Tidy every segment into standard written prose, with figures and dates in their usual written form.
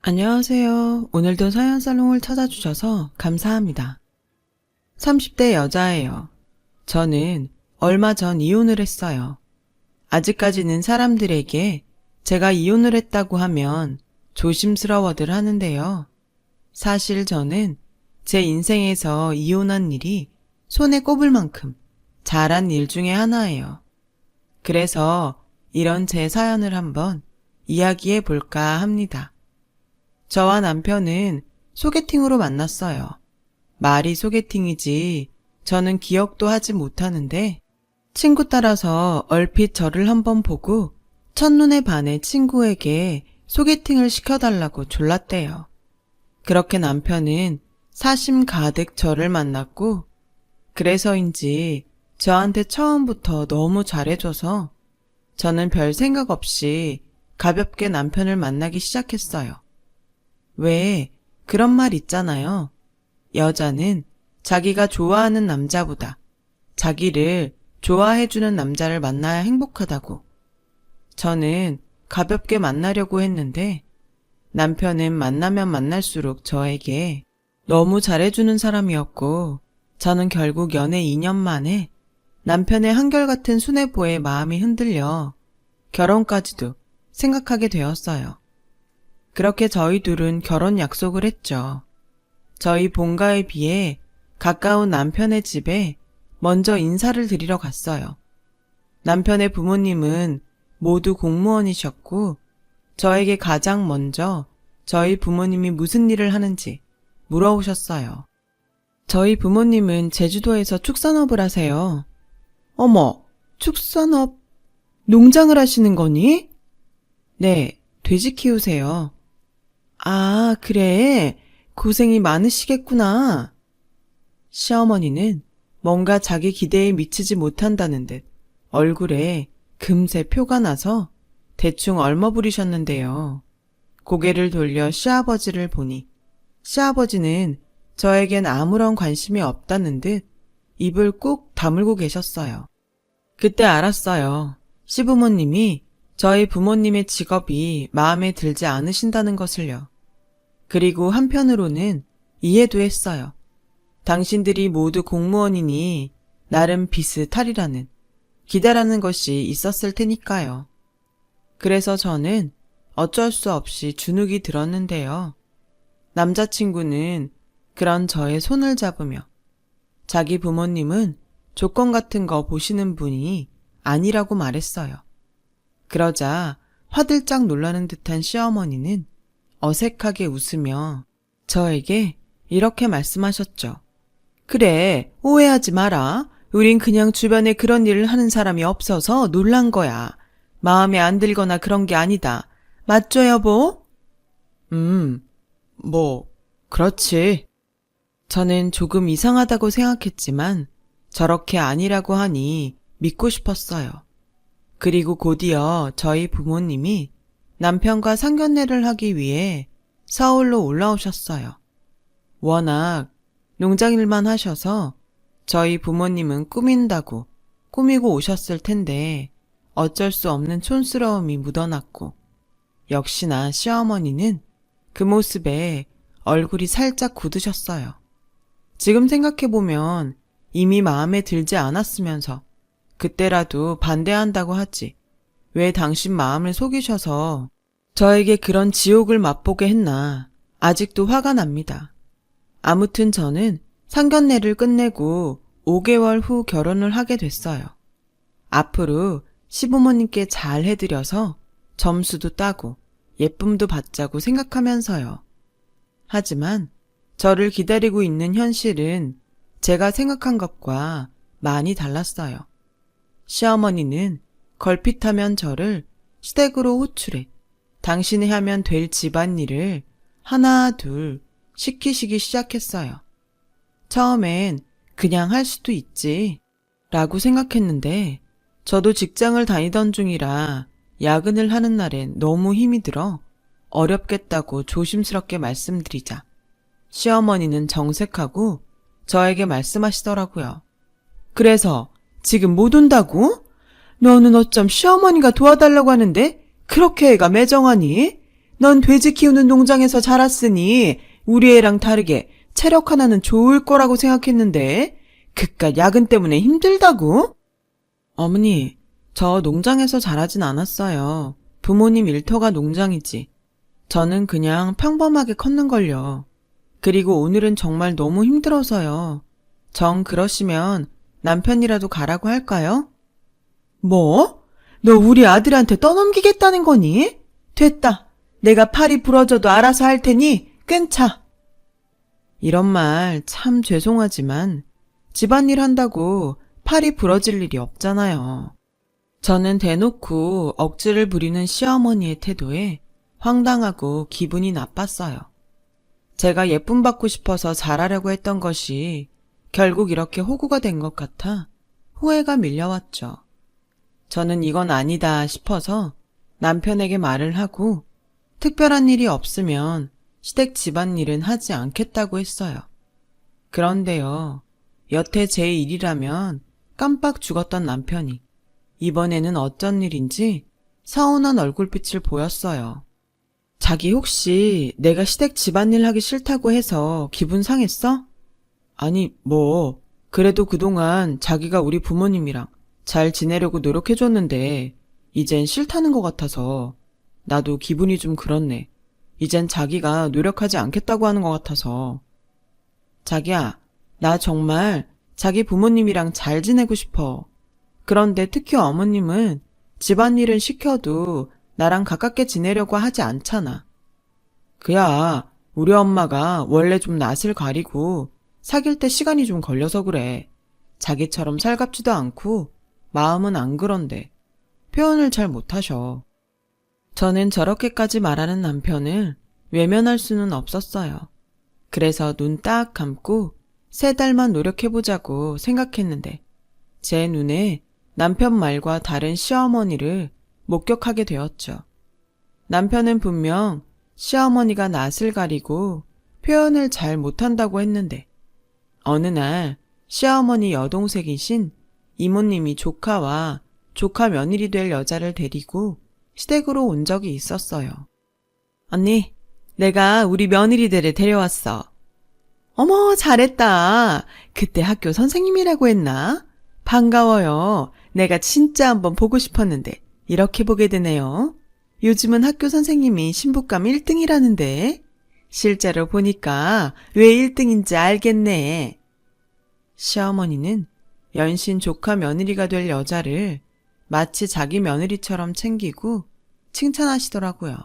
안녕하세요. 오늘도 서연살롱을 찾아주셔서 감사합니다. 30대 여자예요. 저는 얼마 전 이혼을 했어요. 아직까지는 사람들에게 제가 이혼을 했다고 하면 조심스러워들 하는데요. 사실 저는 제 인생에서 이혼한 일이 손에 꼽을 만큼 잘한 일 중에 하나예요. 그래서 이런 제 사연을 한번 이야기해 볼까 합니다. 저와 남편은 소개팅으로 만났어요. 말이 소개팅이지 저는 기억도 하지 못하는데 친구 따라서 얼핏 저를 한번 보고 첫눈에 반해 친구에게 소개팅을 시켜달라고 졸랐대요. 그렇게 남편은 사심 가득 저를 만났고 그래서인지 저한테 처음부터 너무 잘해줘서 저는 별 생각 없이 가볍게 남편을 만나기 시작했어요. 왜 그런 말 있잖아요. 여자는 자기가 좋아하는 남자보다 자기를 좋아해주는 남자를 만나야 행복하다고. 저는 가볍게 만나려고 했는데 남편은 만나면 만날수록 저에게 너무 잘해주는 사람이었고 저는 결국 연애 2년 만에 남편의 한결같은 수뇌보에 마음이 흔들려 결혼까지도 생각하게 되었어요. 그렇게 저희 둘은 결혼 약속을 했죠. 저희 본가에 비해 가까운 남편의 집에 먼저 인사를 드리러 갔어요. 남편의 부모님은 모두 공무원이셨고 저에게 가장 먼저 저희 부모님이 무슨 일을 하는지 물어오셨어요. 저희 부모님은 제주도에서 축산업을 하세요. 어머, 축산업, 농장을 하시는 거니? 네, 돼지 키우세요. 아, 그래. 고생이 많으시겠구나. 시어머니는 뭔가 자기 기대에 미치지 못한다는 듯 얼굴에 금세 표가 나서 대충 얼머부리셨는데요. 고개를 돌려 시아버지를 보니 시아버지는 저에겐 아무런 관심이 없다는 듯 입을 꾹 다물고 계셨어요. 그때 알았어요. 시부모님이 저희 부모님의 직업이 마음에 들지 않으신다는 것을요. 그리고 한편으로는 이해도 했어요. 당신들이 모두 공무원이니 나름 비슷하리라는 기대라는 것이 있었을 테니까요. 그래서 저는 어쩔 수 없이 주눅이 들었는데요. 남자친구는 그런 저의 손을 잡으며 자기 부모님은 조건 같은 거 보시는 분이 아니라고 말했어요. 그러자 화들짝 놀라는 듯한 시어머니는 어색하게 웃으며 저에게 이렇게 말씀하셨죠. 그래, 오해하지 마라. 우린 그냥 주변에 그런 일을 하는 사람이 없어서 놀란 거야. 마음에 안 들거나 그런 게 아니다. 맞죠, 여보? 그렇지. 저는 조금 이상하다고 생각했지만 저렇게 아니라고 하니 믿고 싶었어요. 그리고 곧이어 저희 부모님이 남편과 상견례를 하기 위해 서울로 올라오셨어요. 워낙 농장일만 하셔서 저희 부모님은 꾸민다고 꾸미고 오셨을 텐데 어쩔 수 없는 촌스러움이 묻어났고 역시나 시어머니는 그 모습에 얼굴이 살짝 굳으셨어요. 지금 생각해보면 이미 마음에 들지 않았으면서 그때라도 반대한다고 하지. 왜 당신 마음을 속이셔서 저에게 그런 지옥을 맛보게 했나 아직도 화가 납니다. 아무튼 저는 상견례를 끝내고 5개월 후 결혼을 하게 됐어요. 앞으로 시부모님께 잘 해드려서 점수도 따고 예쁨도 받자고 생각하면서요. 하지만 저를 기다리고 있는 현실은 제가 생각한 것과 많이 달랐어요. 시어머니는 걸핏하면 저를 시댁으로 호출해 당신이 하면 될 집안일을 하나 둘 시키시기 시작했어요. 처음엔 그냥 할 수도 있지 라고 생각했는데 저도 직장을 다니던 중이라 야근을 하는 날엔 너무 힘이 들어 어렵겠다고 조심스럽게 말씀드리자 시어머니는 정색하고 저에게 말씀하시더라고요. 그래서 지금 못 온다고? 너는 어쩜 시어머니가 도와달라고 하는데 그렇게 애가 매정하니? 넌 돼지 키우는 농장에서 자랐으니 우리 애랑 다르게 체력 하나는 좋을 거라고 생각했는데 그깟 야근 때문에 힘들다고? 어머니, 저 농장에서 자라진 않았어요. 부모님 일터가 농장이지. 저는 그냥 평범하게 컸는걸요. 그리고 오늘은 정말 너무 힘들어서요. 정 그러시면 남편이라도 가라고 할까요? 뭐? 너 우리 아들한테 떠넘기겠다는 거니? 됐다. 내가 팔이 부러져도 알아서 할 테니 괜찮아. 이런 말 참 죄송하지만 집안일 한다고 팔이 부러질 일이 없잖아요. 저는 대놓고 억지를 부리는 시어머니의 태도에 황당하고 기분이 나빴어요. 제가 예쁨 받고 싶어서 잘하려고 했던 것이 결국 이렇게 호구가 된 것 같아 후회가 밀려왔죠. 저는 이건 아니다 싶어서 남편에게 말을 하고 특별한 일이 없으면 시댁 집안일은 하지 않겠다고 했어요. 그런데요, 여태 제 일이라면 깜빡 죽었던 남편이 이번에는 어쩐 일인지 서운한 얼굴빛을 보였어요. 자기 혹시 내가 시댁 집안일 하기 싫다고 해서 기분 상했어? 아니, 그래도 그동안 자기가 우리 부모님이랑 잘 지내려고 노력해줬는데 이젠 싫다는 것 같아서 나도 기분이 좀 그렇네. 이젠 자기가 노력하지 않겠다고 하는 것 같아서. 자기야, 나 정말 자기 부모님이랑 잘 지내고 싶어. 그런데 특히 어머님은 집안일은 시켜도 나랑 가깝게 지내려고 하지 않잖아. 그야, 우리 엄마가 원래 좀 낯을 가리고 사귈 때 시간이 좀 걸려서 그래. 자기처럼 살갑지도 않고 마음은 안 그런데 표현을 잘 못하셔. 저는 저렇게까지 말하는 남편을 외면할 수는 없었어요. 그래서 눈 딱 감고 3달만 노력해보자고 생각했는데 제 눈에 남편 말과 다른 시어머니를 목격하게 되었죠. 남편은 분명 시어머니가 낯을 가리고 표현을 잘 못한다고 했는데 어느 날 시어머니 여동생이신 이모님이 조카와 조카 며느리 될 여자를 데리고 시댁으로 온 적이 있었어요. 언니, 내가 우리 며느리들을 데려왔어. 어머, 잘했다. 그때 학교 선생님이라고 했나? 반가워요. 내가 진짜 한번 보고 싶었는데 이렇게 보게 되네요. 요즘은 학교 선생님이 신부감 1등이라는데 실제로 보니까 왜 1등인지 알겠네. 시어머니는 연신 조카 며느리가 될 여자를 마치 자기 며느리처럼 챙기고 칭찬하시더라고요.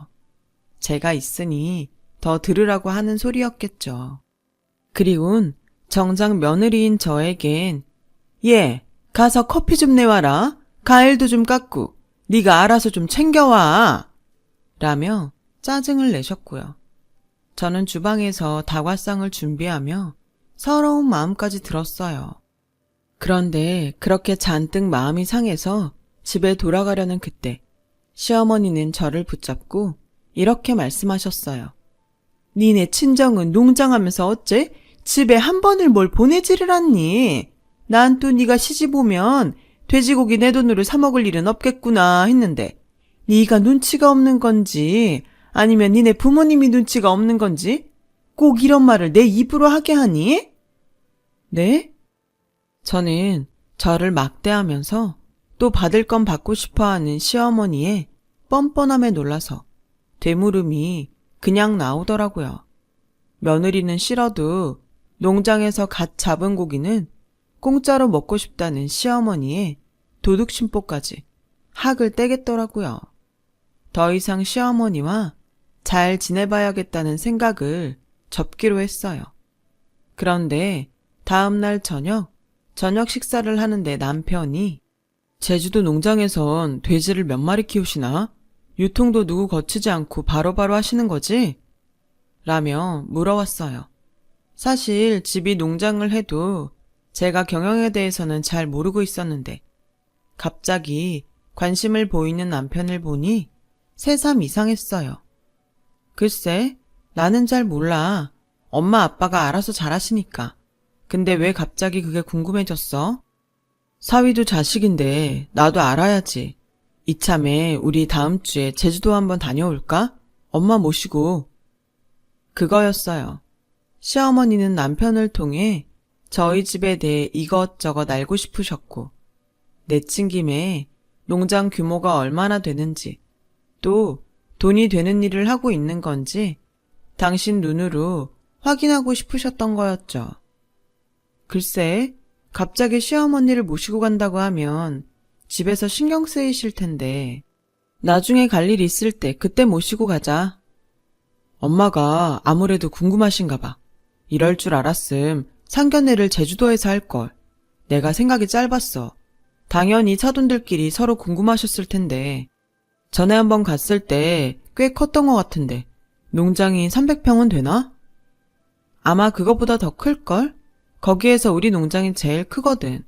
제가 있으니 더 들으라고 하는 소리였겠죠. 그리곤 정작 며느리인 저에겐 얘, 가서 커피 좀 내와라. 과일도 좀 깎고 네가 알아서 좀 챙겨와. 라며 짜증을 내셨고요. 저는 주방에서 다과상을 준비하며 서러운 마음까지 들었어요. 그런데 그렇게 잔뜩 마음이 상해서 집에 돌아가려는 그때 시어머니는 저를 붙잡고 이렇게 말씀하셨어요. 니네 친정은 농장하면서 어째 집에 한 번을 뭘 보내지를 않니? 난 또 네가 시집 오면 돼지고기 내 돈으로 사 먹을 일은 없겠구나 했는데 네가 눈치가 없는 건지 아니면 니네 부모님이 눈치가 없는 건지 꼭 이런 말을 내 입으로 하게 하니? 네? 저는 저를 막대하면서 또 받을 건 받고 싶어하는 시어머니의 뻔뻔함에 놀라서 되물음이 그냥 나오더라고요. 며느리는 싫어도 농장에서 갓 잡은 고기는 공짜로 먹고 싶다는 시어머니의 도둑심보까지 학을 떼겠더라고요. 더 이상 시어머니와 잘 지내봐야겠다는 생각을 접기로 했어요. 그런데 다음날 저녁 식사를 하는데 남편이 제주도 농장에선 돼지를 몇 마리 키우시나? 유통도 누구 거치지 않고 바로바로 하시는 거지? 라며 물어왔어요. 사실 집이 농장을 해도 제가 경영에 대해서는 잘 모르고 있었는데 갑자기 관심을 보이는 남편을 보니 새삼 이상했어요. 글쎄, 나는 잘 몰라. 엄마 아빠가 알아서 잘하시니까. 근데 왜 갑자기 그게 궁금해졌어? 사위도 자식인데 나도 알아야지. 이참에 우리 다음 주에 제주도 한번 다녀올까? 엄마 모시고. 그거였어요. 시어머니는 남편을 통해 저희 집에 대해 이것저것 알고 싶으셨고, 내친 김에 농장 규모가 얼마나 되는지, 또 돈이 되는 일을 하고 있는 건지 당신 눈으로 확인하고 싶으셨던 거였죠. 글쎄, 갑자기 시어머니를 모시고 간다고 하면 집에서 신경 쓰이실 텐데, 나중에 갈 일 있을 때 그때 모시고 가자. 엄마가 아무래도 궁금하신가 봐. 이럴 줄 알았음 상견례를 제주도에서 할걸. 내가 생각이 짧았어. 당연히 사돈들끼리 서로 궁금하셨을 텐데, 전에 한번 갔을 때 꽤 컸던 것 같은데 농장이 300평은 되나? 아마 그거보다 더 클걸? 거기에서 우리 농장이 제일 크거든.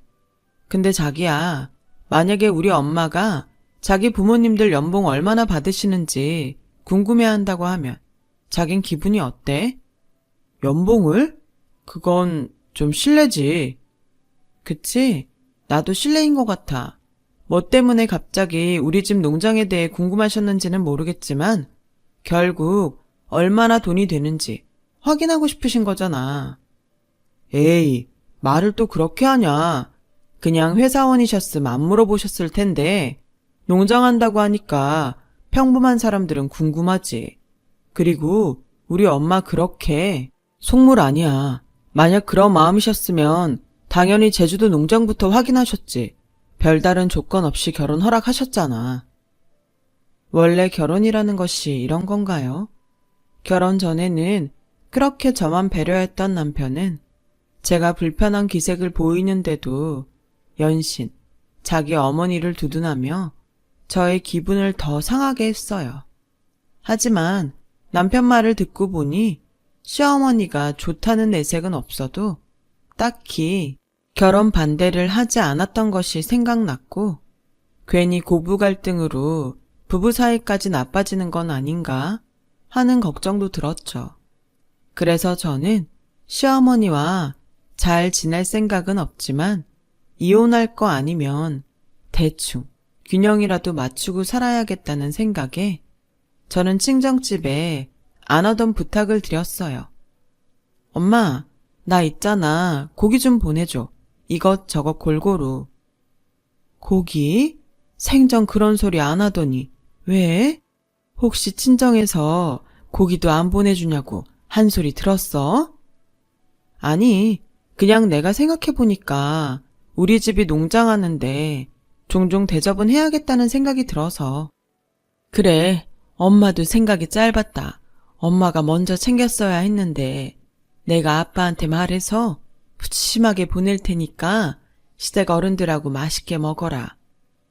근데 자기야, 만약에 우리 엄마가 자기 부모님들 연봉 얼마나 받으시는지 궁금해한다고 하면 자긴 기분이 어때? 연봉을? 그건 좀 실례지. 그치? 나도 실례인 것 같아. 뭐 때문에 갑자기 우리 집 농장에 대해 궁금하셨는지는 모르겠지만 결국 얼마나 돈이 되는지 확인하고 싶으신 거잖아. 에이, 말을 또 그렇게 하냐. 그냥 회사원이셨으면 안 물어보셨을 텐데 농장 한다고 하니까 평범한 사람들은 궁금하지. 그리고 우리 엄마 그렇게 속물 아니야. 만약 그런 마음이셨으면 당연히 제주도 농장부터 확인하셨지. 별다른 조건 없이 결혼 허락하셨잖아. 원래 결혼이라는 것이 이런 건가요? 결혼 전에는 그렇게 저만 배려했던 남편은 제가 불편한 기색을 보이는데도 연신 자기 어머니를 두둔하며 저의 기분을 더 상하게 했어요. 하지만 남편 말을 듣고 보니 시어머니가 좋다는 내색은 없어도 딱히 결혼 반대를 하지 않았던 것이 생각났고, 괜히 고부 갈등으로 부부 사이까지 나빠지는 건 아닌가 하는 걱정도 들었죠. 그래서 저는 시어머니와 잘 지낼 생각은 없지만 이혼할 거 아니면 대충 균형이라도 맞추고 살아야겠다는 생각에 저는 친정집에 안 하던 부탁을 드렸어요. 엄마, 나 있잖아. 고기 좀 보내줘. 이것저것 골고루. 고기? 생전 그런 소리 안 하더니 왜? 혹시 친정에서 고기도 안 보내주냐고 한 소리 들었어? 아니, 그냥 내가 생각해보니까 우리 집이 농장하는데 종종 대접은 해야겠다는 생각이 들어서. 그래, 엄마도 생각이 짧았다. 엄마가 먼저 챙겼어야 했는데 내가 아빠한테 말해서 푸짐하게 보낼 테니까 시댁 어른들하고 맛있게 먹어라.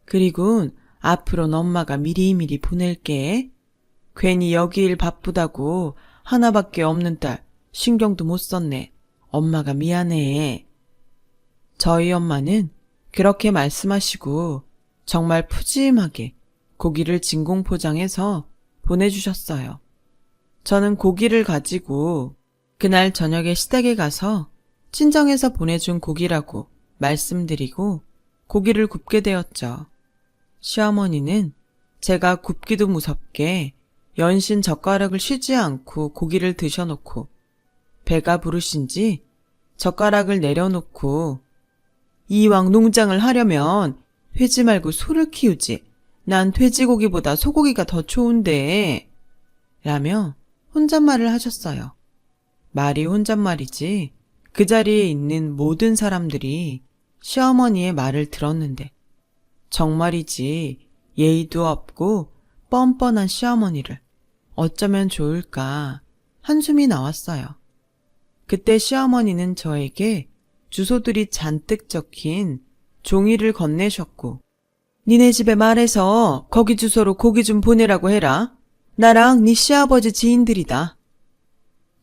그리고 앞으로는 엄마가 미리미리 보낼게. 괜히 여기 일 바쁘다고 하나밖에 없는 딸 신경도 못 썼네. 엄마가 미안해. 저희 엄마는 그렇게 말씀하시고 정말 푸짐하게 고기를 진공 포장해서 보내주셨어요. 저는 고기를 가지고 그날 저녁에 시댁에 가서 친정에서 보내준 고기라고 말씀드리고 고기를 굽게 되었죠. 시어머니는 제가 굽기도 무섭게 연신 젓가락을 쉬지 않고 고기를 드셔놓고 배가 부르신지 젓가락을 내려놓고 이왕 농장을 하려면 돼지 말고 소를 키우지. 난 돼지고기보다 소고기가 더 좋은데. 라며 혼잣말을 하셨어요. 말이 혼잣말이지 그 자리에 있는 모든 사람들이 시어머니의 말을 들었는데 정말이지 예의도 없고 뻔뻔한 시어머니를 어쩌면 좋을까 한숨이 나왔어요. 그때 시어머니는 저에게 주소들이 잔뜩 적힌 종이를 건네셨고 니네 집에 말해서 거기 주소로 고기 좀 보내라고 해라. 나랑 네 시아버지 지인들이다.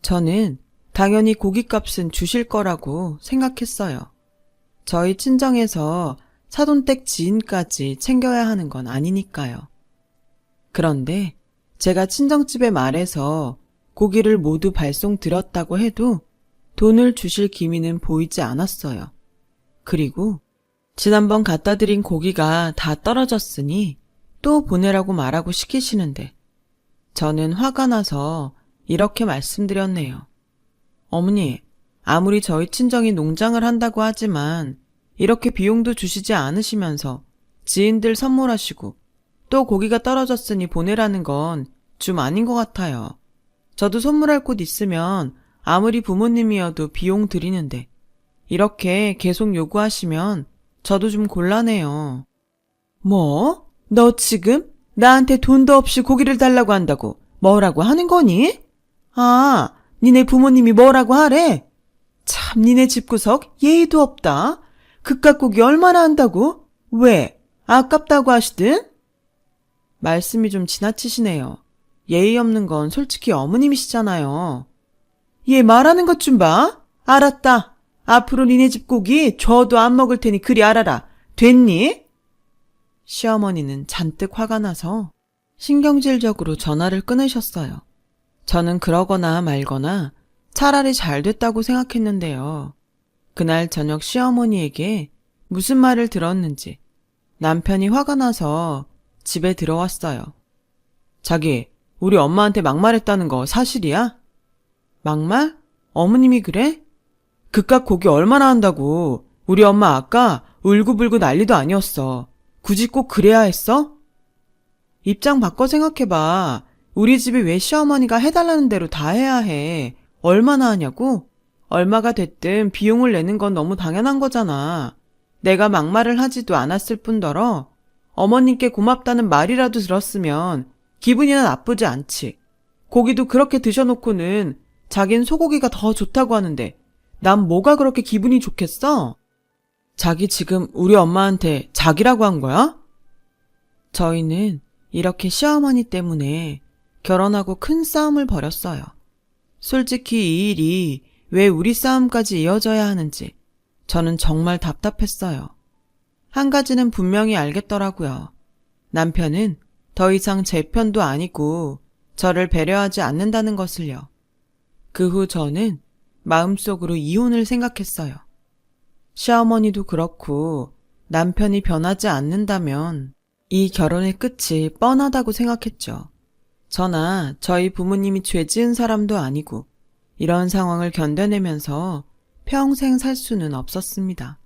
저는 당연히 고깃값은 주실 거라고 생각했어요. 저희 친정에서 사돈댁 지인까지 챙겨야 하는 건 아니니까요. 그런데 제가 친정집에 말해서 고기를 모두 발송 드렸다고 해도 돈을 주실 기미는 보이지 않았어요. 그리고 지난번 갖다 드린 고기가 다 떨어졌으니 또 보내라고 말하고 시키시는데 저는 화가 나서 이렇게 말씀드렸네요. 어머니, 아무리 저희 친정이 농장을 한다고 하지만 이렇게 비용도 주시지 않으시면서 지인들 선물하시고 또 고기가 떨어졌으니 보내라는 건 좀 아닌 것 같아요. 저도 선물할 곳 있으면 아무리 부모님이어도 비용 드리는데 이렇게 계속 요구하시면 저도 좀 곤란해요. 뭐? 너 지금 나한테 돈도 없이 고기를 달라고 한다고 뭐라고 하는 거니? 아, 니네 부모님이 뭐라고 하래? 참 니네 집구석 예의도 없다. 그깟 고기 얼마나 한다고? 왜? 아깝다고 하시든? 말씀이 좀 지나치시네요. 예의 없는 건 솔직히 어머님이시잖아요. 얘 말하는 것 좀 봐. 알았다. 앞으로 니네 집 고기 줘도 안 먹을 테니 그리 알아라. 됐니? 시어머니는 잔뜩 화가 나서 신경질적으로 전화를 끊으셨어요. 저는 그러거나 말거나 차라리 잘 됐다고 생각했는데요. 그날 저녁 시어머니에게 무슨 말을 들었는지 남편이 화가 나서 집에 들어왔어요. 자기, 우리 엄마한테 막말했다는 거 사실이야? 막말? 어머님이 그래? 그깟 고기 얼마나 한다고. 우리 엄마 아까 울고불고 난리도 아니었어. 굳이 꼭 그래야 했어? 입장 바꿔 생각해봐. 우리 집이 왜 시어머니가 해달라는 대로 다 해야 해. 얼마나 하냐고? 얼마가 됐든 비용을 내는 건 너무 당연한 거잖아. 내가 막말을 하지도 않았을 뿐더러 어머님께 고맙다는 말이라도 들었으면 기분이나 나쁘지 않지. 고기도 그렇게 드셔놓고는 자긴 소고기가 더 좋다고 하는데 난 뭐가 그렇게 기분이 좋겠어? 자기 지금 우리 엄마한테 자기라고 한 거야? 저희는 이렇게 시어머니 때문에 결혼하고 큰 싸움을 벌였어요. 솔직히 이 일이 왜 우리 싸움까지 이어져야 하는지 저는 정말 답답했어요. 한 가지는 분명히 알겠더라고요. 남편은 더 이상 제 편도 아니고 저를 배려하지 않는다는 것을요. 그 후 저는 마음속으로 이혼을 생각했어요. 시어머니도 그렇고 남편이 변하지 않는다면 이 결혼의 끝이 뻔하다고 생각했죠. 저나 저희 부모님이 죄 지은 사람도 아니고 이런 상황을 견뎌내면서 평생 살 수는 없었습니다.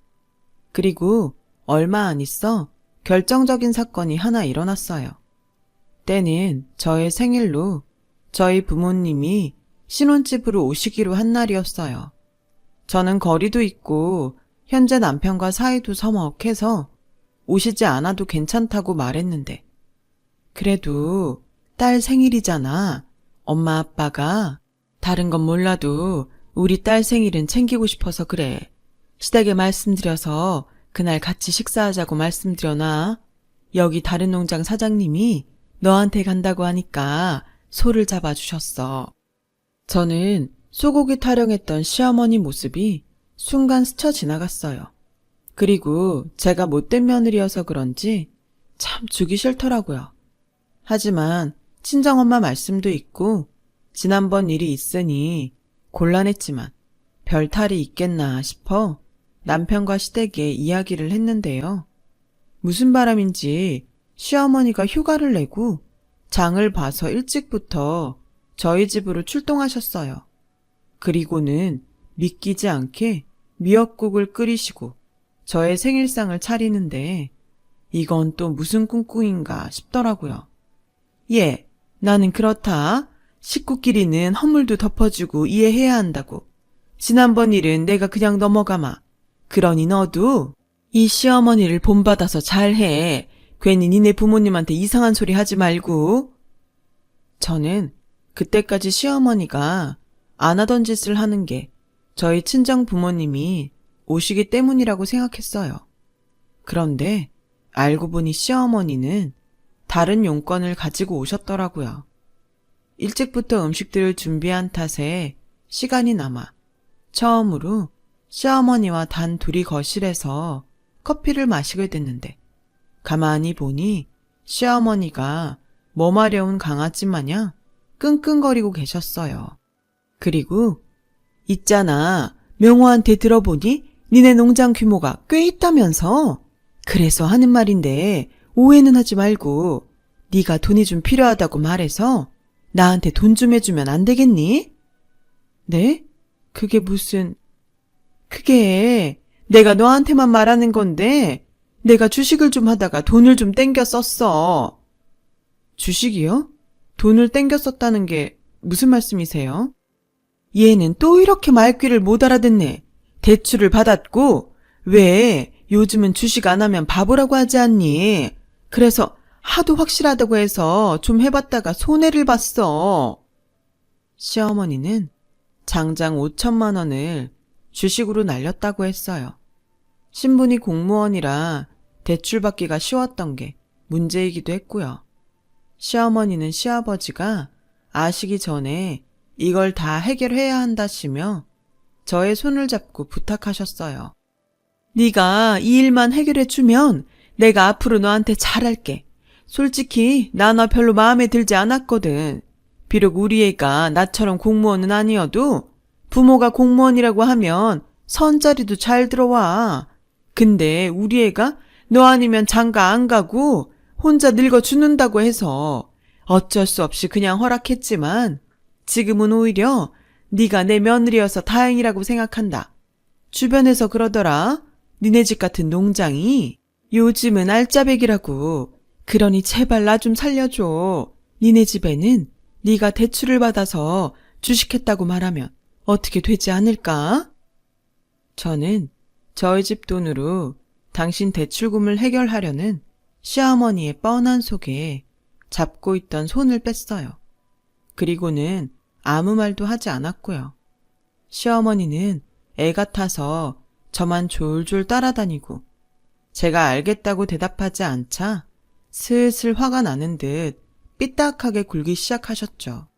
그리고 얼마 안 있어 결정적인 사건이 하나 일어났어요. 때는 저의 생일로 저희 부모님이 신혼집으로 오시기로 한 날이었어요. 저는 거리도 있고 현재 남편과 사이도 서먹해서 오시지 않아도 괜찮다고 말했는데 그래도 딸 생일이잖아. 엄마 아빠가 다른 건 몰라도 우리 딸 생일은 챙기고 싶어서 그래. 시댁에 말씀드려서 그날 같이 식사하자고 말씀드려놔. 여기 다른 농장 사장님이 너한테 간다고 하니까 소를 잡아주셨어. 저는 소고기 타령했던 시어머니 모습이 순간 스쳐 지나갔어요. 그리고 제가 못된 며느리여서 그런지 참 주기 싫더라고요. 하지만 친정엄마 말씀도 있고 지난번 일이 있으니 곤란했지만 별 탈이 있겠나 싶어 남편과 시댁에 이야기를 했는데요. 무슨 바람인지 시어머니가 휴가를 내고 장을 봐서 일찍부터 저희 집으로 출동하셨어요. 그리고는 믿기지 않게 미역국을 끓이시고 저의 생일상을 차리는데 이건 또 무슨 꿍꿍인가 싶더라고요. 예, 나는 그렇다. 식구끼리는 허물도 덮어주고 이해해야 한다고. 지난번 일은 내가 그냥 넘어가마. 그러니 너도 이 시어머니를 본받아서 잘해. 괜히 니네 부모님한테 이상한 소리 하지 말고. 저는 그때까지 시어머니가 안 하던 짓을 하는 게 저희 친정 부모님이 오시기 때문이라고 생각했어요. 그런데 알고 보니 시어머니는 다른 용건을 가지고 오셨더라고요. 일찍부터 음식들을 준비한 탓에 시간이 남아 처음으로 시어머니와 단 둘이 거실에서 커피를 마시게 됐는데 가만히 보니 시어머니가 뭐 마려운 강아지 마냥 끙끙거리고 계셨어요. 그리고 있잖아, 명호한테 들어보니 니네 농장 규모가 꽤 있다면서? 그래서 하는 말인데 오해는 하지 말고 네가 돈이 좀 필요하다고 말해서 나한테 돈 좀 해주면 안 되겠니? 네? 그게 그게 내가 너한테만 말하는 건데 내가 주식을 좀 하다가 돈을 좀 땡겨 썼어. 주식이요? 돈을 땡겨 썼다는 게 무슨 말씀이세요? 얘는 또 이렇게 말귀를 못 알아듣네. 대출을 받았고 왜 요즘은 주식 안 하면 바보라고 하지 않니? 그래서 하도 확실하다고 해서 좀 해봤다가 손해를 봤어. 시어머니는 장장 5천만 원을 주식으로 날렸다고 했어요. 신분이 공무원이라 대출받기가 쉬웠던 게 문제이기도 했고요. 시어머니는 시아버지가 아시기 전에 이걸 다 해결해야 한다시며 저의 손을 잡고 부탁하셨어요. 네가 이 일만 해결해주면 내가 앞으로 너한테 잘할게. 솔직히 나 너 별로 마음에 들지 않았거든. 비록 우리 애가 나처럼 공무원은 아니어도 부모가 공무원이라고 하면 선자리도 잘 들어와. 근데 우리 애가 너 아니면 장가 안 가고 혼자 늙어 죽는다고 해서 어쩔 수 없이 그냥 허락했지만 지금은 오히려 네가 내 며느리여서 다행이라고 생각한다. 주변에서 그러더라. 니네 집 같은 농장이 요즘은 알짜배기라고. 그러니 제발 나 좀 살려줘. 니네 집에는 네가 대출을 받아서 주식했다고 말하면 어떻게 되지 않을까? 저는 저희 집 돈으로 당신 대출금을 해결하려는 시어머니의 뻔한 속에 잡고 있던 손을 뺐어요. 그리고는 아무 말도 하지 않았고요. 시어머니는 애 같아서 저만 졸졸 따라다니고 제가 알겠다고 대답하지 않자 슬슬 화가 나는 듯 삐딱하게 굴기 시작하셨죠.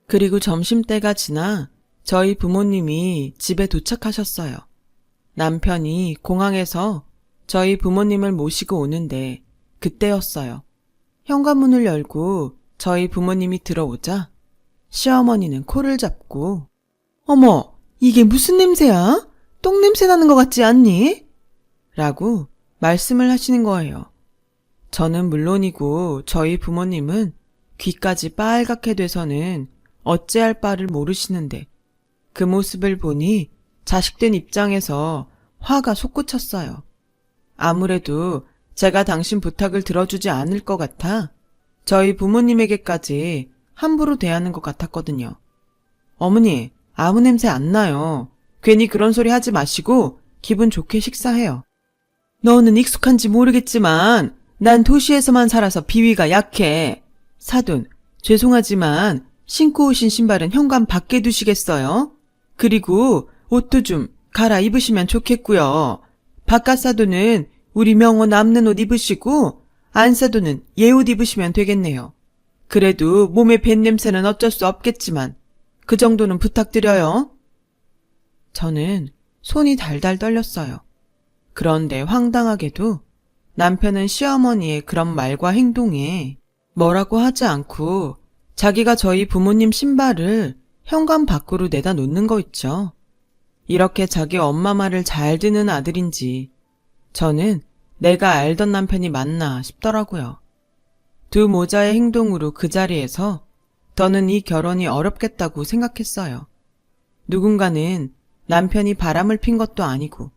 그리고 점심때가 지나 저희 부모님이 집에 도착하셨어요. 남편이 공항에서 저희 부모님을 모시고 오는데 그때였어요. 현관문을 열고 저희 부모님이 들어오자 시어머니는 코를 잡고 어머, 이게 무슨 냄새야? 똥냄새 나는 것 같지 않니? 라고 말씀을 하시는 거예요. 저는 물론이고 저희 부모님은 귀까지 빨갛게 돼서는 어찌할 바를 모르시는데 그 모습을 보니 자식된 입장에서 화가 솟구쳤어요. 아무래도 제가 당신 부탁을 들어주지 않을 것 같아 저희 부모님에게까지 함부로 대하는 것 같았거든요. 어머니, 아무 냄새 안 나요. 괜히 그런 소리 하지 마시고 기분 좋게 식사해요. 너는 익숙한지 모르겠지만 난 도시에서만 살아서 비위가 약해. 사돈, 죄송하지만 신고 오신 신발은 현관 밖에 두시겠어요? 그리고 옷도 좀 갈아입으시면 좋겠고요. 바깥 사돈은 우리 명호 남는 옷 입으시고 안 사돈은 얘 옷 입으시면 되겠네요. 그래도 몸에 밴 냄새는 어쩔 수 없겠지만 그 정도는 부탁드려요. 저는 손이 달달 떨렸어요. 그런데 황당하게도 남편은 시어머니의 그런 말과 행동에 뭐라고 하지 않고 자기가 저희 부모님 신발을 현관 밖으로 내다 놓는 거 있죠. 이렇게 자기 엄마 말을 잘 듣는 아들인지 저는 내가 알던 남편이 맞나 싶더라고요. 두 모자의 행동으로 그 자리에서 저는 이 결혼이 어렵겠다고 생각했어요. 누군가는 남편이 바람을 핀 것도 아니고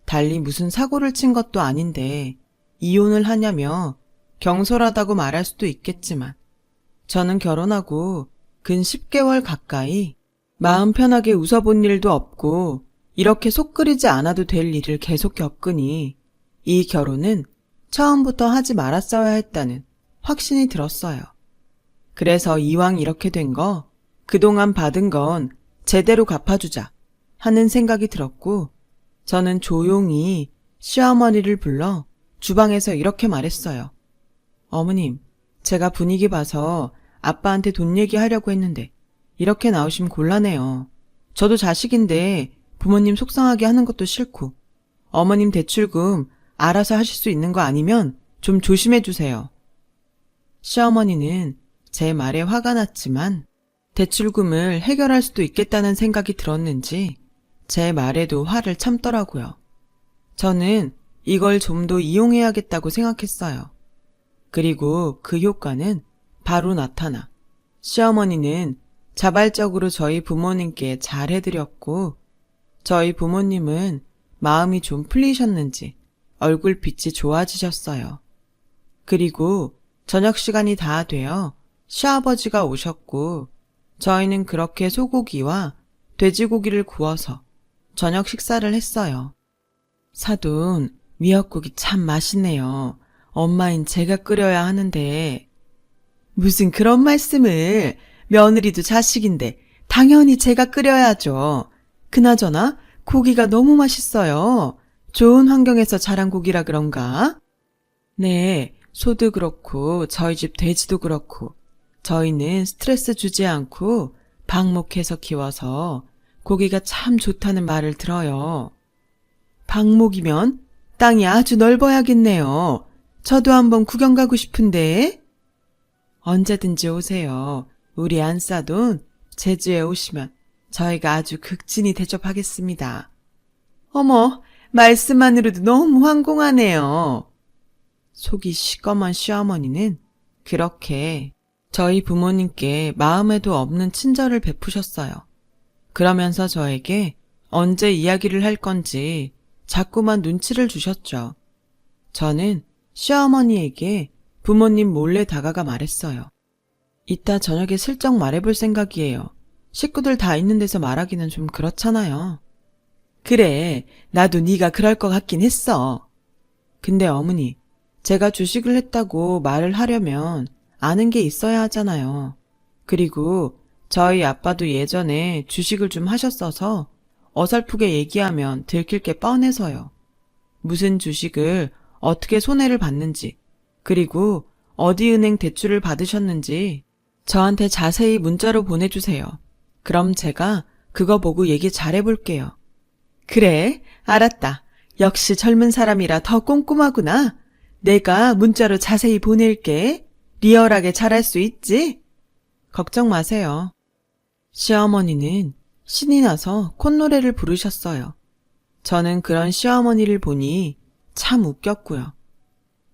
달리 무슨 사고를 친 것도 아닌데 이혼을 하냐며 경솔하다고 말할 수도 있겠지만 저는 결혼하고 근 10개월 가까이 마음 편하게 웃어본 일도 없고 이렇게 속 끓이지 않아도 될 일을 계속 겪으니 이 결혼은 처음부터 하지 말았어야 했다는 확신이 들었어요. 그래서 이왕 이렇게 된 거 그동안 받은 건 제대로 갚아주자 하는 생각이 들었고 저는 조용히 시어머니를 불러 주방에서 이렇게 말했어요. 어머님, 제가 분위기 봐서 아빠한테 돈 얘기하려고 했는데 이렇게 나오시면 곤란해요. 저도 자식인데 부모님 속상하게 하는 것도 싫고 어머님 대출금 알아서 하실 수 있는 거 아니면 좀 조심해 주세요. 시어머니는 제 말에 화가 났지만 대출금을 해결할 수도 있겠다는 생각이 들었는지 제 말에도 화를 참더라고요. 저는 이걸 좀 더 이용해야겠다고 생각했어요. 그리고 그 효과는 바로 나타나 시어머니는 자발적으로 저희 부모님께 잘해드렸고, 저희 부모님은 마음이 좀 풀리셨는지 얼굴빛이 좋아지셨어요. 그리고 저녁 시간이 다 되어 시아버지가 오셨고, 저희는 그렇게 소고기와 돼지고기를 구워서 저녁 식사를 했어요. 사돈, 미역국이 참 맛있네요. 엄마인 제가 끓여야 하는데. 무슨 그런 말씀을. 며느리도 자식인데 당연히 제가 끓여야죠. 그나저나 고기가 너무 맛있어요. 좋은 환경에서 자란 고기라 그런가? 네, 소도 그렇고 저희 집 돼지도 그렇고 저희는 스트레스 주지 않고 방목해서 키워서 고기가 참 좋다는 말을 들어요. 방목이면 땅이 아주 넓어야겠네요. 저도 한번 구경 가고 싶은데. 언제든지 오세요. 우리 안사돈 제주에 오시면 저희가 아주 극진히 대접하겠습니다. 어머, 말씀만으로도 너무 황공하네요. 속이 시꺼먼 시어머니는 그렇게 저희 부모님께 마음에도 없는 친절을 베푸셨어요. 그러면서 저에게 언제 이야기를 할 건지 자꾸만 눈치를 주셨죠. 저는 시어머니에게 부모님 몰래 다가가 말했어요. 이따 저녁에 슬쩍 말해볼 생각이에요. 식구들 다 있는 데서 말하기는 좀 그렇잖아요. 그래, 나도 네가 그럴 것 같긴 했어. 근데 어머니, 제가 주식을 했다고 말을 하려면 아는 게 있어야 하잖아요. 그리고 저희 아빠도 예전에 주식을 좀 하셨어서 어설프게 얘기하면 들킬 게 뻔해서요. 무슨 주식을 어떻게 손해를 봤는지, 그리고 어디 은행 대출을 받으셨는지 저한테 자세히 문자로 보내주세요. 그럼 제가 그거 보고 얘기 잘해볼게요. 그래, 알았다. 역시 젊은 사람이라 더 꼼꼼하구나. 내가 문자로 자세히 보낼게. 리얼하게 잘할 수 있지? 걱정 마세요. 시어머니는 신이 나서 콧노래를 부르셨어요. 저는 그런 시어머니를 보니 참 웃겼고요.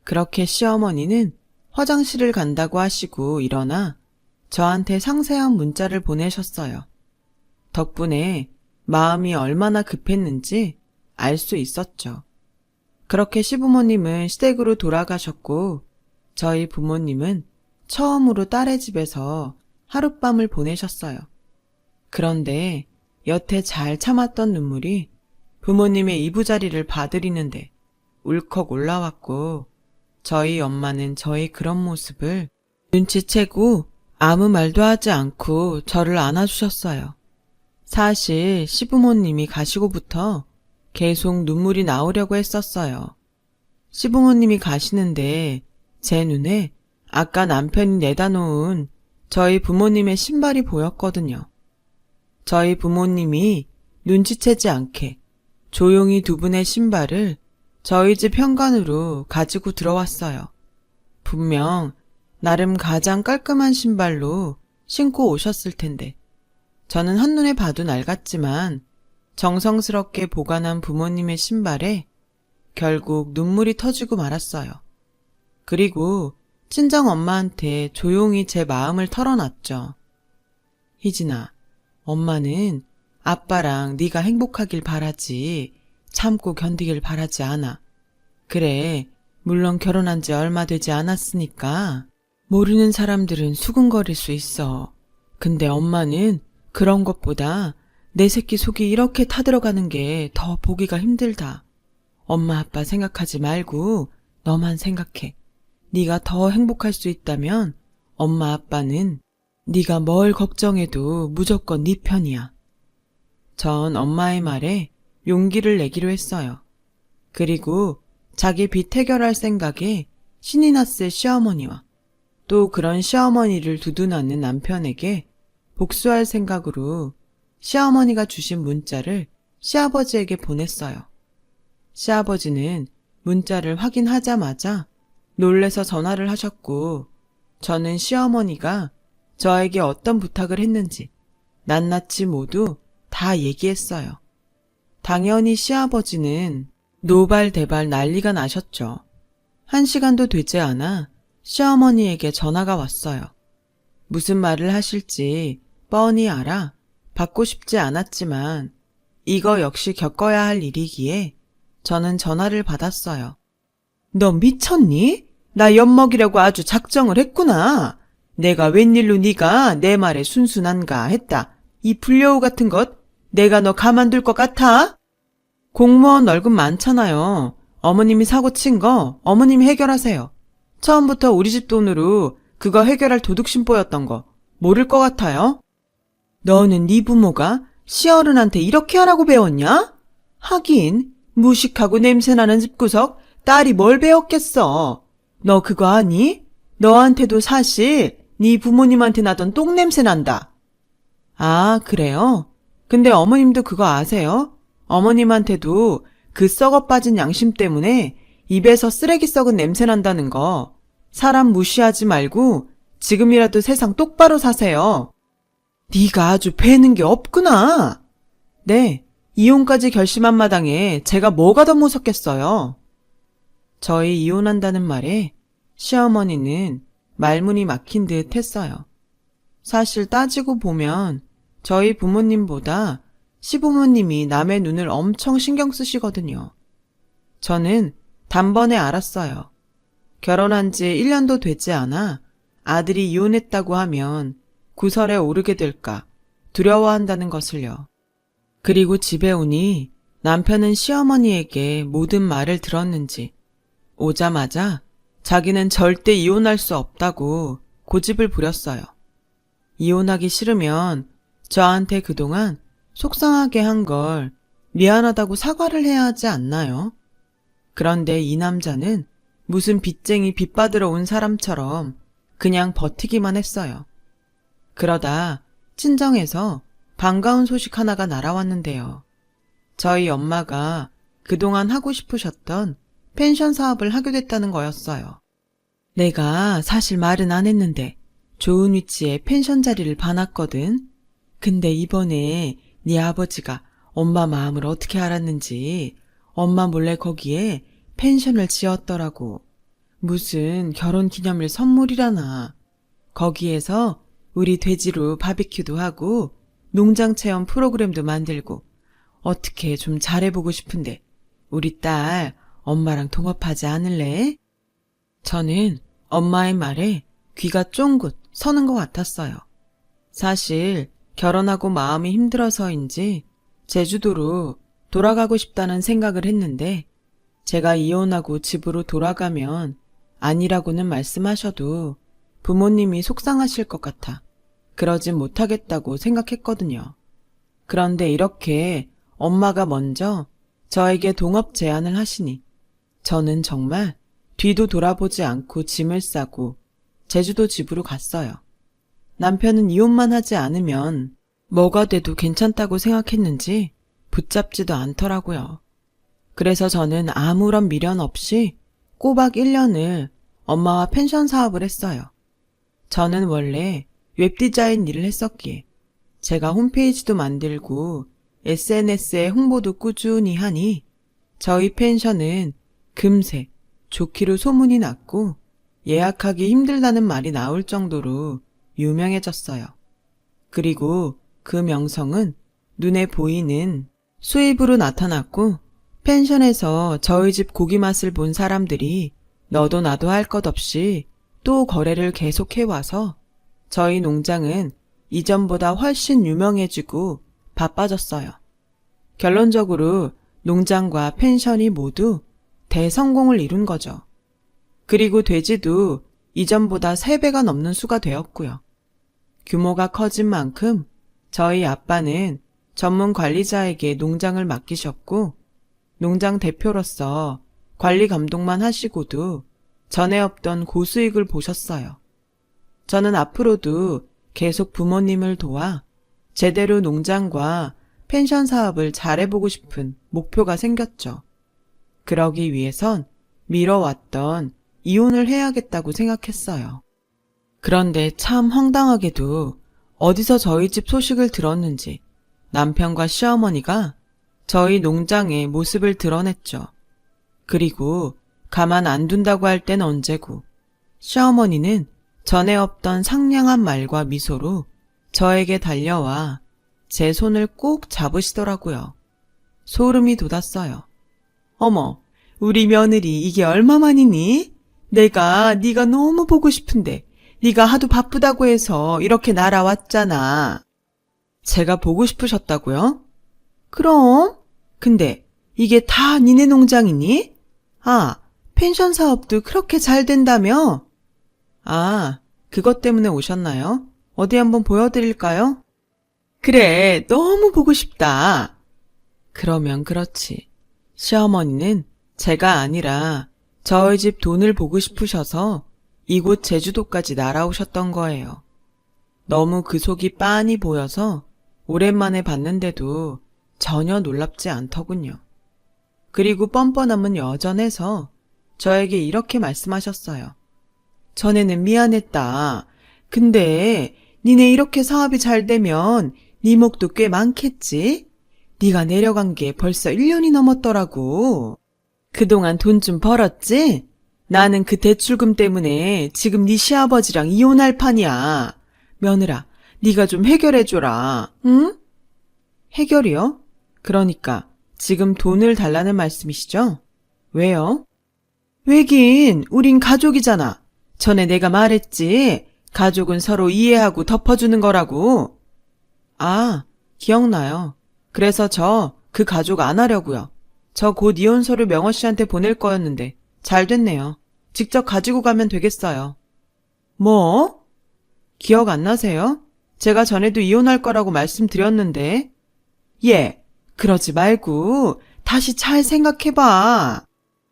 그렇게 시어머니는 화장실을 간다고 하시고 일어나 저한테 상세한 문자를 보내셨어요. 덕분에 마음이 얼마나 급했는지 알 수 있었죠. 그렇게 시부모님은 시댁으로 돌아가셨고 저희 부모님은 처음으로 딸의 집에서 하룻밤을 보내셨어요. 그런데 여태 잘 참았던 눈물이 부모님의 이부자리를 봐드리는데 울컥 올라왔고 저희 엄마는 저의 그런 모습을 눈치채고 아무 말도 하지 않고 저를 안아주셨어요. 사실 시부모님이 가시고부터 계속 눈물이 나오려고 했었어요. 시부모님이 가시는데 제 눈에 아까 남편이 내다 놓은 저희 부모님의 신발이 보였거든요. 저희 부모님이 눈치채지 않게 조용히 두 분의 신발을 저희 집 현관으로 가지고 들어왔어요. 분명 나름 가장 깔끔한 신발로 신고 오셨을 텐데 저는 한눈에 봐도 낡았지만 정성스럽게 보관한 부모님의 신발에 결국 눈물이 터지고 말았어요. 그리고 친정 엄마한테 조용히 제 마음을 털어놨죠. 희진아, 엄마는 아빠랑 네가 행복하길 바라지 참고 견디길 바라지 않아. 그래, 물론 결혼한 지 얼마 되지 않았으니까 모르는 사람들은 수근거릴 수 있어. 근데 엄마는 그런 것보다 내 새끼 속이 이렇게 타들어가는 게 더 보기가 힘들다. 엄마 아빠 생각하지 말고 너만 생각해. 네가 더 행복할 수 있다면 엄마 아빠는 네가 뭘 걱정해도 무조건 네 편이야. 전 엄마의 말에 용기를 내기로 했어요. 그리고 자기 빚 해결할 생각에 신이 났을 시어머니와 또 그런 시어머니를 두둔하는 남편에게 복수할 생각으로 시어머니가 주신 문자를 시아버지에게 보냈어요. 시아버지는 문자를 확인하자마자 놀래서 전화를 하셨고 저는 시어머니가 저에게 어떤 부탁을 했는지 낱낱이 모두 다 얘기했어요. 당연히 시아버지는 노발대발 난리가 나셨죠. 1시간도 되지 않아 시어머니에게 전화가 왔어요. 무슨 말을 하실지 뻔히 알아 받고 싶지 않았지만 이거 역시 겪어야 할 일이기에 저는 전화를 받았어요. 너 미쳤니? 나 엿먹이려고 아주 작정을 했구나. 내가 웬일로 네가 내 말에 순순한가 했다. 이 불려우 같은 것 내가 너 가만둘 것 같아? 공무원 월급 많잖아요. 어머님이 사고 친 거 어머님이 해결하세요. 처음부터 우리 집 돈으로 그거 해결할 도둑심보였던 거 모를 것 같아요? 너는 네 부모가 시어른한테 이렇게 하라고 배웠냐? 하긴 무식하고 냄새나는 집구석 딸이 뭘 배웠겠어. 너 그거 아니? 너한테도 사실 네 부모님한테 나던 똥냄새 난다. 아, 그래요? 근데 어머님도 그거 아세요? 어머님한테도 그 썩어 빠진 양심 때문에 입에서 쓰레기 썩은 냄새 난다는 거. 사람 무시하지 말고 지금이라도 세상 똑바로 사세요. 네가 아주 배는 게 없구나. 네, 이혼까지 결심한 마당에 제가 뭐가 더 무섭겠어요. 저희 이혼한다는 말에 시어머니는 말문이 막힌 듯 했어요. 사실 따지고 보면 저희 부모님보다 시부모님이 남의 눈을 엄청 신경 쓰시거든요. 저는 단번에 알았어요. 결혼한 지 1년도 되지 않아 아들이 이혼했다고 하면 구설에 오르게 될까 두려워한다는 것을요. 그리고 집에 오니 남편은 시어머니에게 모든 말을 들었는지 오자마자 자기는 절대 이혼할 수 없다고 고집을 부렸어요. 이혼하기 싫으면 저한테 그동안 속상하게 한 걸 미안하다고 사과를 해야 하지 않나요? 그런데 이 남자는 무슨 빚쟁이 빚받으러 온 사람처럼 그냥 버티기만 했어요. 그러다 친정에서 반가운 소식 하나가 날아왔는데요. 저희 엄마가 그동안 하고 싶으셨던 펜션 사업을 하게 됐다는 거였어요. 내가 사실 말은 안 했는데 좋은 위치에 펜션 자리를 봐놨거든. 근데 이번에 네 아버지가 엄마 마음을 어떻게 알았는지 엄마 몰래 거기에 펜션을 지었더라고. 무슨 결혼기념일 선물이라나. 거기에서 우리 돼지로 바비큐도 하고 농장 체험 프로그램도 만들고 어떻게 좀 잘해보고 싶은데 우리 딸 엄마랑 동업하지 않을래? 저는 엄마의 말에 귀가 쫑긋 서는 것 같았어요. 사실 결혼하고 마음이 힘들어서인지 제주도로 돌아가고 싶다는 생각을 했는데 제가 이혼하고 집으로 돌아가면 아니라고는 말씀하셔도 부모님이 속상하실 것 같아 그러진 못하겠다고 생각했거든요. 그런데 이렇게 엄마가 먼저 저에게 동업 제안을 하시니 저는 정말 뒤도 돌아보지 않고 짐을 싸고 제주도 집으로 갔어요. 남편은 이혼만 하지 않으면 뭐가 돼도 괜찮다고 생각했는지 붙잡지도 않더라고요. 그래서 저는 아무런 미련 없이 꼬박 1년을 엄마와 펜션 사업을 했어요. 저는 원래 웹디자인 일을 했었기에 제가 홈페이지도 만들고 SNS에 홍보도 꾸준히 하니 저희 펜션은 금세 좋기로 소문이 났고 예약하기 힘들다는 말이 나올 정도로 유명해졌어요. 그리고 그 명성은 눈에 보이는 수입으로 나타났고 펜션에서 저희 집 고기 맛을 본 사람들이 너도 나도 할 것 없이 또 거래를 계속해와서 저희 농장은 이전보다 훨씬 유명해지고 바빠졌어요. 결론적으로 농장과 펜션이 모두 대성공을 이룬 거죠. 그리고 돼지도 이전보다 3배가 넘는 수가 되었고요. 규모가 커진 만큼 저희 아빠는 전문 관리자에게 농장을 맡기셨고 농장 대표로서 관리 감독만 하시고도 전에 없던 고수익을 보셨어요. 저는 앞으로도 계속 부모님을 도와 제대로 농장과 펜션 사업을 잘해보고 싶은 목표가 생겼죠. 그러기 위해선 미뤄왔던 이혼을 해야겠다고 생각했어요. 그런데 참 황당하게도 어디서 저희 집 소식을 들었는지 남편과 시어머니가 저희 농장의 모습을 드러냈죠. 그리고 가만 안 둔다고 할 땐 언제고 시어머니는 전에 없던 상냥한 말과 미소로 저에게 달려와 제 손을 꼭 잡으시더라고요. 소름이 돋았어요. 어머, 우리 며느리 이게 얼마만이니? 내가 네가 너무 보고 싶은데 네가 하도 바쁘다고 해서 이렇게 날아왔잖아. 제가 보고 싶으셨다고요? 그럼. 근데 이게 다 니네 농장이니? 아, 펜션 사업도 그렇게 잘 된다며? 아, 그것 때문에 오셨나요? 어디 한번 보여드릴까요? 그래, 너무 보고 싶다. 그러면 그렇지. 시어머니는 제가 아니라 저희 집 돈을 보고 싶으셔서 이곳 제주도까지 날아오셨던 거예요. 너무 그 속이 빤히 보여서 오랜만에 봤는데도 전혀 놀랍지 않더군요. 그리고 뻔뻔함은 여전해서 저에게 이렇게 말씀하셨어요. 전에는 미안했다. 근데 니네 이렇게 사업이 잘 되면 네 목도 꽤 많겠지? 네가 내려간 게 벌써 1년이 넘었더라고. 그동안 돈 좀 벌었지? 나는 그 대출금 때문에 지금 네 시아버지랑 이혼할 판이야. 며느라, 네가 좀 해결해줘라. 응? 해결이요? 그러니까 지금 돈을 달라는 말씀이시죠? 왜요? 왜긴 우린 가족이잖아. 전에 내가 말했지. 가족은 서로 이해하고 덮어주는 거라고. 아, 기억나요. 그래서 저 그 가족 안 하려고요. 저 곧 이혼서를 명호 씨한테 보낼 거였는데 잘 됐네요. 직접 가지고 가면 되겠어요. 뭐? 기억 안 나세요? 제가 전에도 이혼할 거라고 말씀드렸는데. 예, 그러지 말고 다시 잘 생각해봐.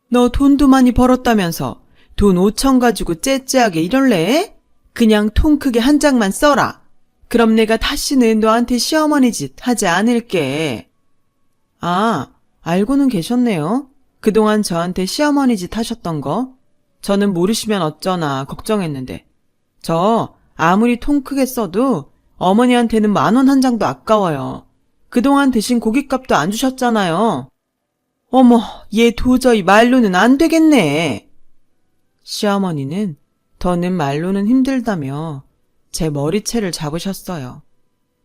너 돈도 많이 벌었다면서 돈 5천 가지고 째째하게 이럴래? 그냥 통 크게 한 장만 써라. 그럼 내가 다시는 너한테 시어머니 짓 하지 않을게. 아, 알고는 계셨네요. 그동안 저한테 시어머니 짓 하셨던 거. 저는 모르시면 어쩌나 걱정했는데. 저 아무리 통 크게 써도 어머니한테는 10,000원 한 장도 아까워요. 그동안 드신 고깃값도 안 주셨잖아요. 어머, 얘 도저히 말로는 안 되겠네. 시어머니는 더는 말로는 힘들다며 제 머리채를 잡으셨어요.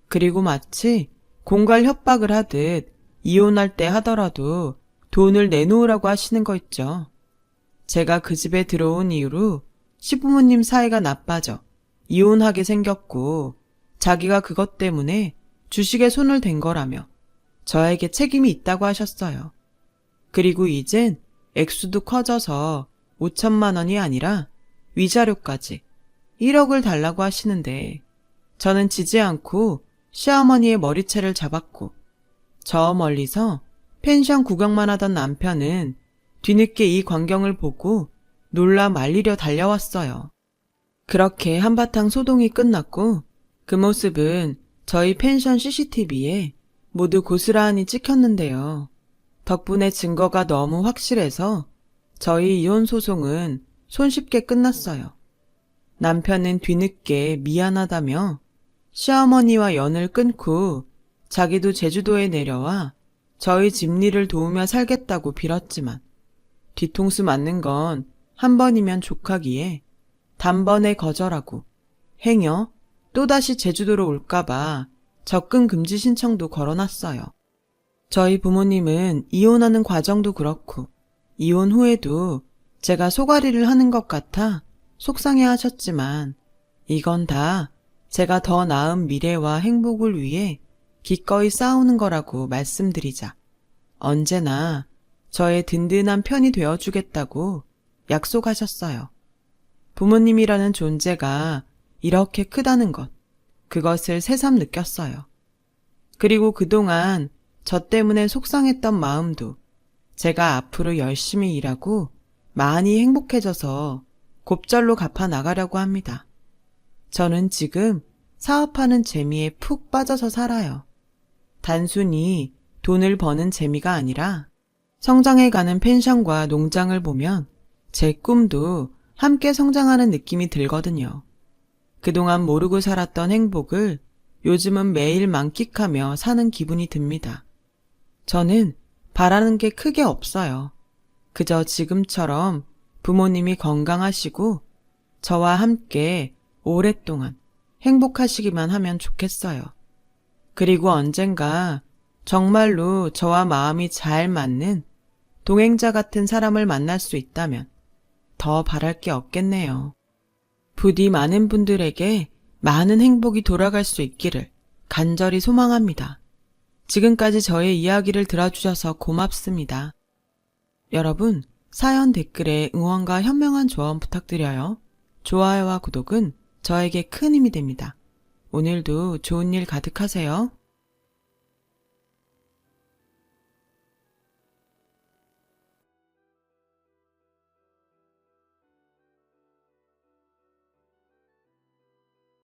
그리고 마치 공갈 협박을 하듯 이혼할 때 하더라도 돈을 내놓으라고 하시는 거 있죠. 제가 그 집에 들어온 이후로 시부모님 사이가 나빠져 이혼하게 생겼고 자기가 그것 때문에 주식에 손을 댄 거라며 저에게 책임이 있다고 하셨어요. 그리고 이젠 액수도 커져서 5천만 원이 아니라 위자료까지 1억을 달라고 하시는데 저는 지지 않고 시어머니의 머리채를 잡았고 저 멀리서 펜션 구경만 하던 남편은 뒤늦게 이 광경을 보고 놀라 말리려 달려왔어요. 그렇게 한바탕 소동이 끝났고 그 모습은 저희 펜션 CCTV에 모두 고스란히 찍혔는데요. 덕분에 증거가 너무 확실해서 저희 이혼 소송은 손쉽게 끝났어요. 남편은 뒤늦게 미안하다며 시어머니와 연을 끊고 자기도 제주도에 내려와 저희 집일을 도우며 살겠다고 빌었지만 뒤통수 맞는 건 한 번이면 족하기에 단번에 거절하고 행여 또다시 제주도로 올까봐 접근 금지 신청도 걸어놨어요. 저희 부모님은 이혼하는 과정도 그렇고 이혼 후에도 제가 소가리를 하는 것 같아 속상해 하셨지만 이건 다 제가 더 나은 미래와 행복을 위해 기꺼이 싸우는 거라고 말씀드리자 언제나 저의 든든한 편이 되어주겠다고 약속하셨어요. 부모님이라는 존재가 이렇게 크다는 것, 그것을 새삼 느꼈어요. 그리고 그동안 저 때문에 속상했던 마음도 제가 앞으로 열심히 일하고 많이 행복해져서 곱절로 갚아 나가려고 합니다. 저는 지금 사업하는 재미에 푹 빠져서 살아요. 단순히 돈을 버는 재미가 아니라 성장해가는 펜션과 농장을 보면 제 꿈도 함께 성장하는 느낌이 들거든요. 그동안 모르고 살았던 행복을 요즘은 매일 만끽하며 사는 기분이 듭니다. 저는 바라는 게 크게 없어요. 그저 지금처럼 부모님이 건강하시고 저와 함께 오랫동안 행복하시기만 하면 좋겠어요. 그리고 언젠가 정말로 저와 마음이 잘 맞는 동행자 같은 사람을 만날 수 있다면 더 바랄 게 없겠네요. 부디 많은 분들에게 많은 행복이 돌아갈 수 있기를 간절히 소망합니다. 지금까지 저의 이야기를 들어주셔서 고맙습니다. 여러분, 사연 댓글에 응원과 현명한 조언 부탁드려요. 좋아요와 구독은 저에게 큰 힘이 됩니다. 오늘도 좋은 일 가득하세요.